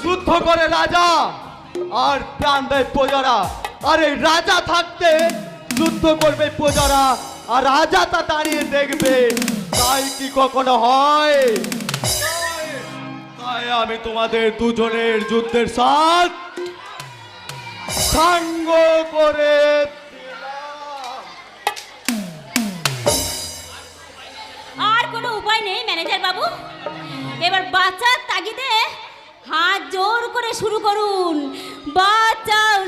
যুদ্ধ করে রাজা আর প্রাণ দেয় প্রজারা। আর এই রাজা থাকতে যুদ্ধ করবে প্রজারা আর রাজা তা দাঁড়িয়ে দেখবে, তাই কি কখনো হয়? তাই আমি তোমাদের দুজনের যুদ্ধের সাথ সাঙ্গ করে দিলাম। আর কোনো উপায় নেই ম্যানেজার বাবু, এবার বাঁচার তাগিদে হাত জোর করে শুরু করুন। বাঁচাও